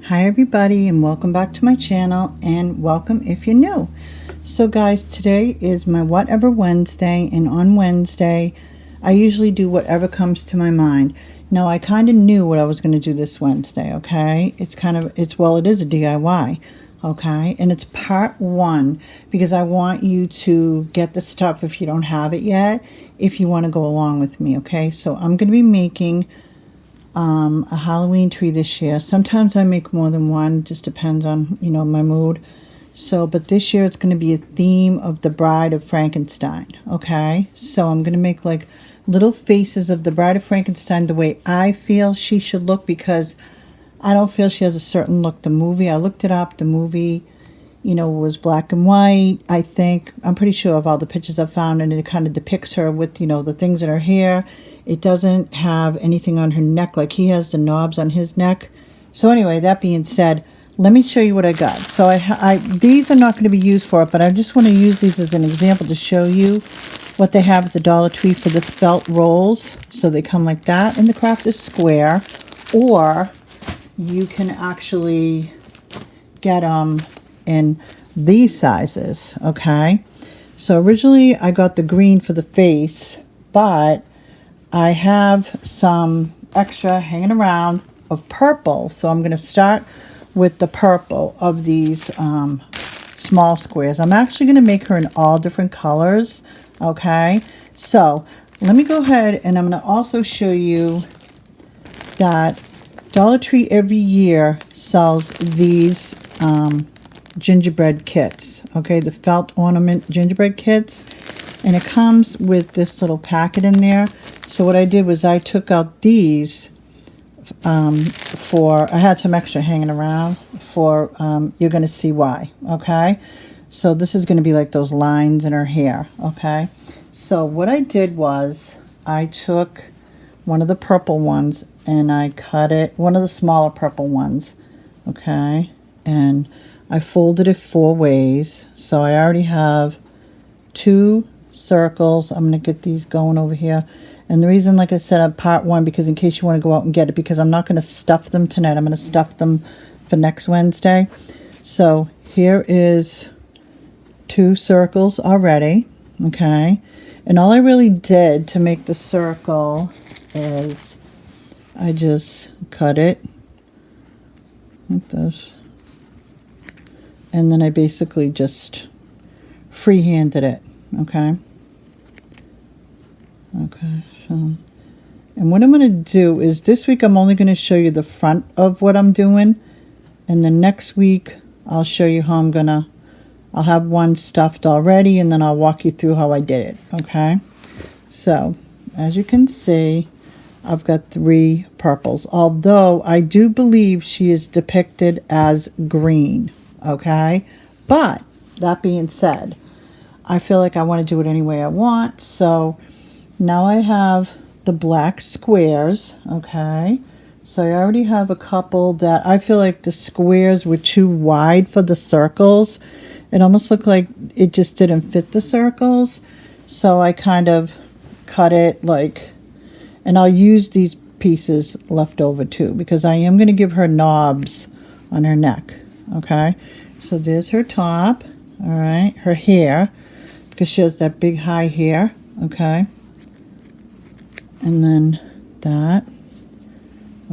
Hi everybody, and welcome back to my channel, and welcome if you're new. So guys, today is my Whatever Wednesday, and on Wednesday I usually do whatever comes to my mind. Now I kind of knew what I was going to do this Wednesday, okay? It is a DIY, okay? And it's part one because I want you to get the stuff if you don't have it yet, if you want to go along with me, okay? So I'm going to be making a Halloween tree this year. Sometimes I make more than one, just depends on, my mood. So, but this year it's going to be a theme of the Bride of Frankenstein, okay? So I'm going to make like little faces of the Bride of Frankenstein the way I feel she should look, because I don't feel she has a certain look. The movie, I looked it up, the movie, was black and white, I think. I'm pretty sure of all the pictures I've found, and it kind of depicts her with, the things in her hair. It doesn't have anything on her neck like he has the knobs on his neck. So anyway, that being said, let me show you what I got. So these are not going to be used for it, but I just want to use these as an example to show you what they have at the Dollar Tree for the felt rolls. So they come like that, and the craft is square, or you can actually get them in these sizes, okay? So originally I got the green for the face, but I have some extra hanging around of purple, so I'm going to start with the purple of these small squares. I'm actually going to make her in all different colors, okay? So let me go ahead, and I'm going to also show you that Dollar Tree every year sells these gingerbread kits, okay? The felt ornament gingerbread kits, and it comes with this little packet in there. So what I did was I took out these I had some extra hanging around for, you're going to see why, okay? So this is going to be like those lines in her hair, okay? So what I did was I took one of the purple ones and I cut it, one of the smaller purple ones, okay? And I folded it 4 ways. So I already have 2 circles. I'm going to get these going over here. And the reason, like I said, I'm part one, because in case you want to go out and get it, because I'm not going to stuff them tonight. I'm going to stuff them for next Wednesday. So here is 2 circles already, okay? And all I really did to make the circle is I just cut it like this. And then I basically just freehanded it, okay? Okay, so, and what I'm going to do is this week I'm only going to show you the front of what I'm doing, and then next week I'll show you how I'll have one stuffed already, and then I'll walk you through how I did it, okay? So, as you can see, I've got 3 purples, although I do believe she is depicted as green, okay? But, that being said, I feel like I want to do it any way I want, so now I have the black squares, okay? So I already have a couple that I feel like the squares were too wide for the circles. It almost looked like it just didn't fit the circles. So I kind of cut it like, and I'll use these pieces left over too, because I am going to give her knobs on her neck, okay? So there's her top, all right? Her hair, because she has that big high hair, okay? And then that,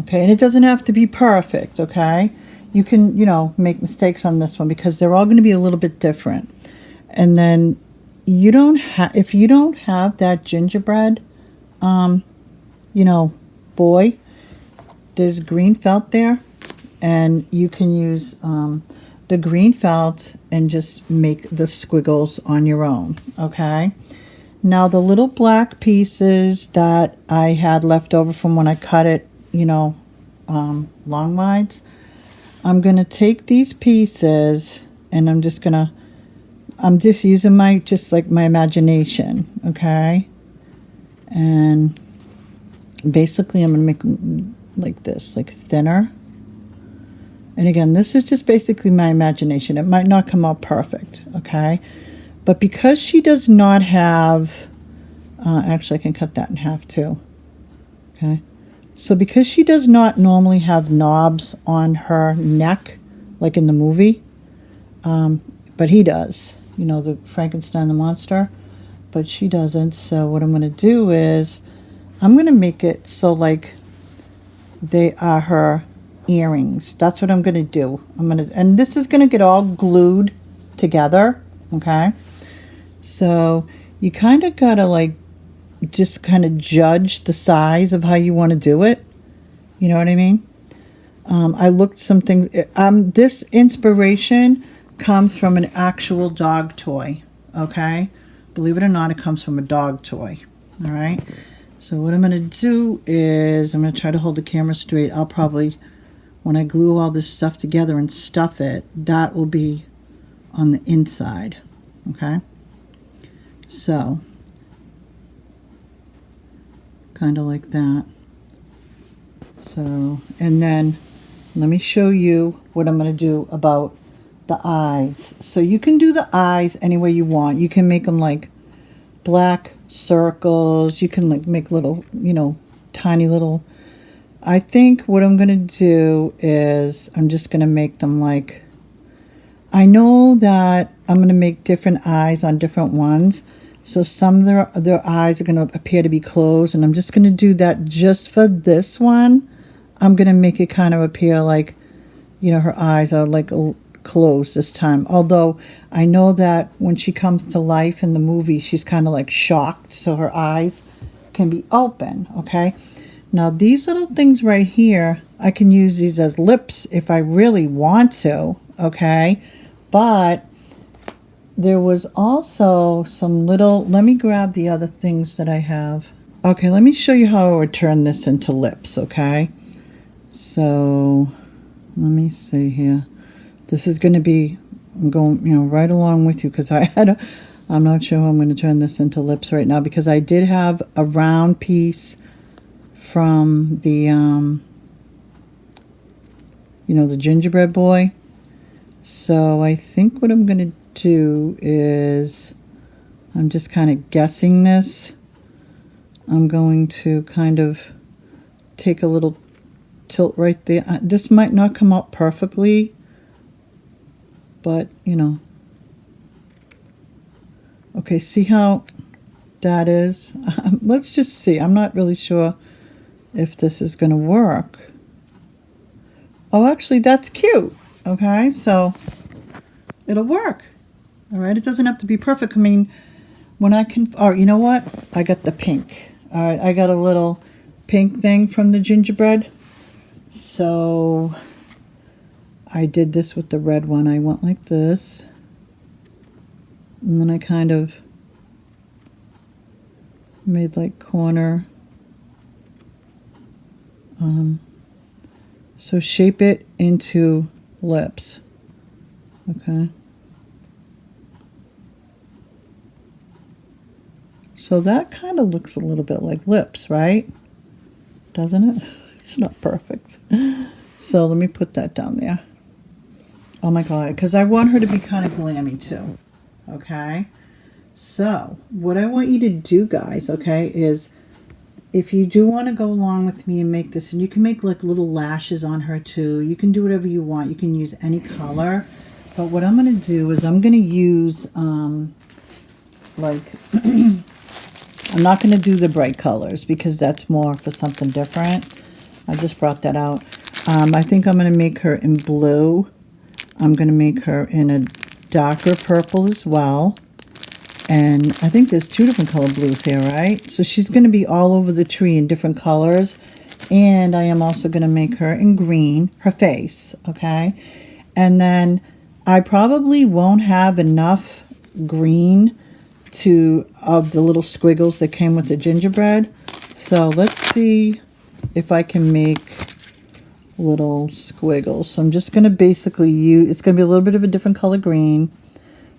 okay? And it doesn't have to be perfect, okay? You can, make mistakes on this one because they're all going to be a little bit different. And then if you don't have that gingerbread, boy, there's green felt there, and you can use the green felt and just make the squiggles on your own, okay? Now the little black pieces that I had left over from when I cut it, long wides, I'm going to take these pieces and I'm just using my imagination, okay? And basically I'm going to make them like this, like thinner. And again, this is just basically my imagination. It might not come out perfect, okay? But because she does not have, actually I can cut that in half too, okay? So because she does not normally have knobs on her neck, like in the movie, but he does, you know, the Frankenstein the monster, but she doesn't. So what I'm going to do is I'm going to make it so like they are her earrings. That's what I'm going to do. And this is going to get all glued together, okay? So you kind of got to like just kind of judge the size of how you want to do it. You know what I mean? I looked some things. This inspiration comes from an actual dog toy, okay? Believe it or not, it comes from a dog toy, all right? So what I'm going to do is I'm going to try to hold the camera straight. I'll probably, when I glue all this stuff together and stuff it, that will be on the inside, okay? So, kind of like that. So, and then let me show you what I'm going to do about the eyes. So you can do the eyes any way you want. You can make them like black circles. You can like make little, you know, tiny little. I think what I'm going to do is I'm just going to make them like, I know that I'm going to make different eyes on different ones. So some of their eyes are going to appear to be closed, and I'm just going to do that just for this one. I'm going to make it kind of appear like, you know, her eyes are like closed this time. Although I know that when she comes to life in the movie, she's kind of like shocked, so her eyes can be open, okay? Now these little things right here, I can use these as lips if I really want to, okay? But there was also some little, let me grab the other things that I have. Okay, let me show you how I would turn this into lips, okay? So, let me see here. This is going to be, I'm going, you know, right along with you because I'm not sure how I'm going to turn this into lips right now because I did have a round piece from the, you know, the gingerbread boy. So I think what I'm going to do is, I'm just kind of guessing this. I'm going to kind of take a little tilt right there. This might not come out perfectly, but you know. Okay, see how that is? Let's just see. I'm not really sure if this is going to work. Oh, actually, that's cute. Okay, so it'll work. All right, it doesn't have to be perfect. I mean, when I can, oh, you know what? I got the pink. All right, I got a little pink thing from the gingerbread. So I did this with the red one. I went like this. And then I kind of made like corner. So shape it into lips. Okay. So that kind of looks a little bit like lips, right? Doesn't it? It's not perfect. So let me put that down there. Oh my God, because I want her to be kind of glammy too. Okay? So what I want you to do, guys, okay, is if you do want to go along with me and make this, and you can make like little lashes on her too. You can do whatever you want. You can use any color. But what I'm going to do is I'm going to use, like, I'm not going to do the bright colors because that's more for something different. I just brought that out. I think I'm going to make her in blue. I'm going to make her in a darker purple as well. And I think there's two different color blues here, right? So she's going to be all over the tree in different colors. And I am also going to make her in green, her face, okay? And then I probably won't have enough green of the little squiggles that came with the gingerbread. So let's see if I can make little squiggles. So I'm just going to basically use, it's going to be a little bit of a different color green.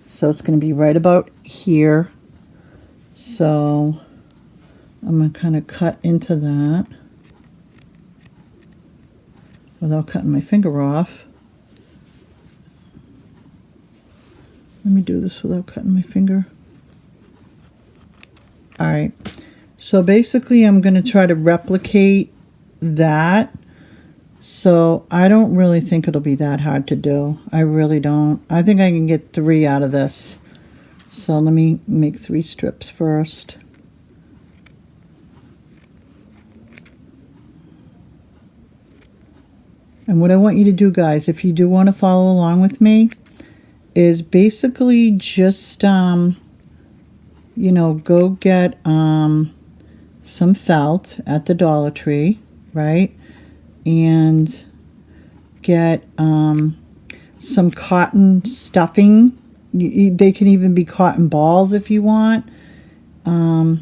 So it's going to be right about here. So I'm going to kind of cut into that without cutting my finger off. Let me do this without cutting my finger. All right. So basically I'm going to try to replicate that. So I don't really think it'll be that hard to do. I really don't. I think I can get 3 out of this. So let me make 3 strips first. And what I want you to do, guys, if you do want to follow along with me, is basically just, you know, go get some felt at the Dollar Tree, right? And get some cotton stuffing. They can even be cotton balls if you want. So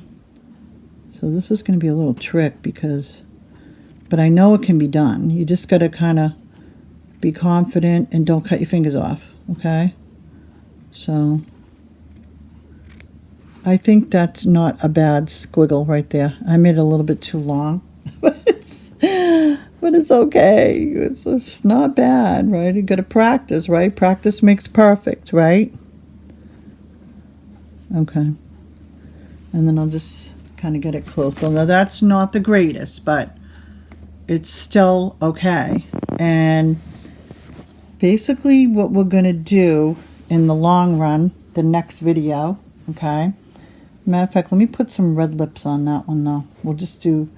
this is going to be a little trick but I know it can be done. You just got to kind of be confident and don't cut your fingers off, okay? So I think that's not a bad squiggle right there. I made it a little bit too long, but it's okay. It's not bad, right? You got to practice, right? Practice makes perfect, right? Okay. And then I'll just kind of get it close. So now that's not the greatest, but it's still okay. And basically what we're going to do in the long run, the next video, okay? Matter of fact, let me put some red lips on that one though. We'll do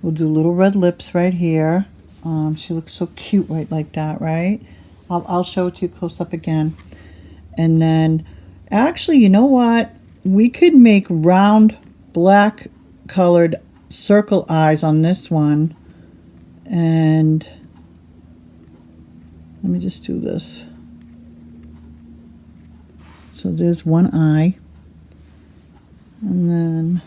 little red lips right here. She looks so cute right like that, right? I'll show it to you close up again. And then, actually, you know what? We could make round black colored circle eyes on this one. And let me just do this. So there's one eye. And then,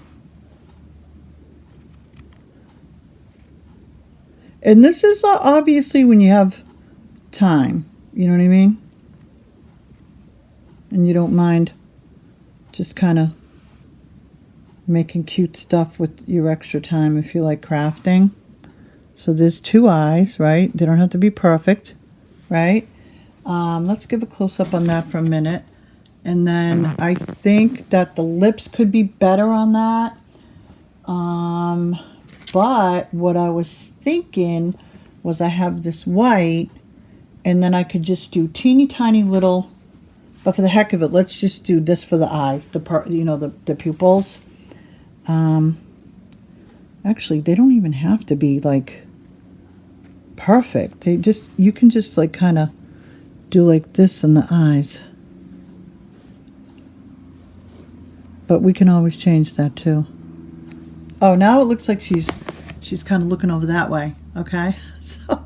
and this is obviously when you have time, you know what I mean? And you don't mind just kind of making cute stuff with your extra time if you like crafting. So there's 2 eyes, right? They don't have to be perfect, right? Let's give a close-up on that for a minute. And then I think that the lips could be better on that. But what I was thinking was I have this white, and then I could just do teeny tiny little, but for the heck of it, let's just do this for the eyes, the pupils. Actually, they don't even have to be like perfect. You can just like kind of do like this in the eyes. But we can always change that too. Oh, now it looks like she's kind of looking over that way, okay? So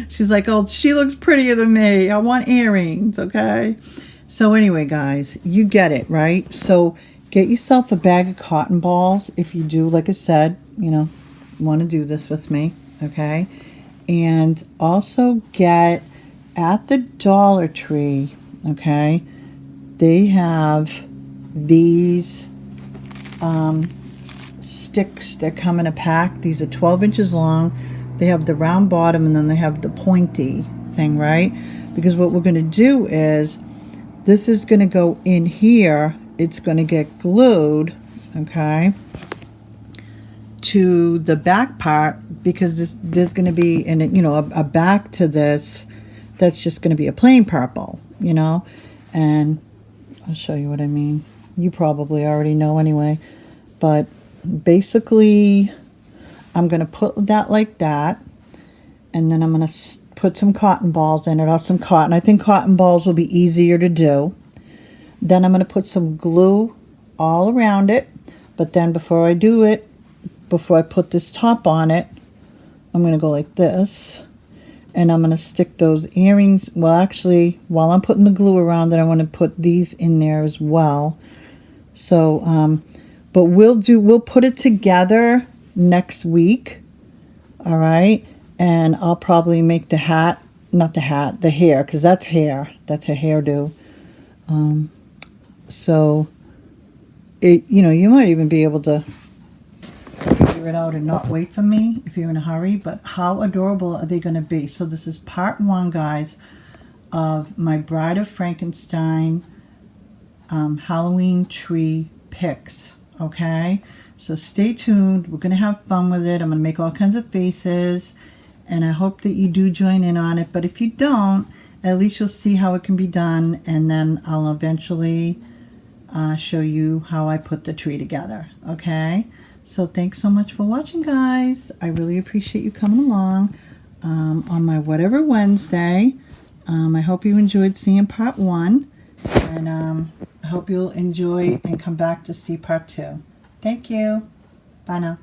she's like, oh, she looks prettier than me. I want earrings, okay? So anyway, guys, you get it, right? So get yourself a bag of cotton balls if you do, like I said, you want to do this with me, okay? And also get at the Dollar Tree, okay? They have these sticks that come in a pack. These are 12 inches long. They have the round bottom and then they have the pointy thing, right? Because what we're going to do is this is going to go in here. It's going to get glued, okay, to the back part, because there's going to be a back to this that's just going to be a plain purple, and I'll show you what I mean. You probably already know anyway, but basically I'm going to put that like that, and then I'm going to put some cotton balls in it, or some cotton. I think cotton balls will be easier to do. Then I'm going to put some glue all around it, but then before I put this top on it, I'm going to go like this, and I'm going to stick those earrings. Well, actually, while I'm putting the glue around it, I want to put these in there as well. So, but we'll put it together next week, all right? And I'll probably make the hat, not the hat, the hair, because that's hair. That's a hairdo. So, you might even be able to figure it out and not wait for me if you're in a hurry. But how adorable are they going to be? So this is part 1, guys, of my Bride of Frankenstein Halloween tree picks, okay? So stay tuned. We're going to have fun with it. I'm going to make all kinds of faces, and I hope that you do join in on it. But if you don't, at least you'll see how it can be done, and then I'll eventually show you how I put the tree together. Okay? So thanks so much for watching, guys. I really appreciate you coming along on my Whatever Wednesday. I hope you enjoyed seeing part 1, and I hope you'll enjoy and come back to see part 2. Thank you. Bye now.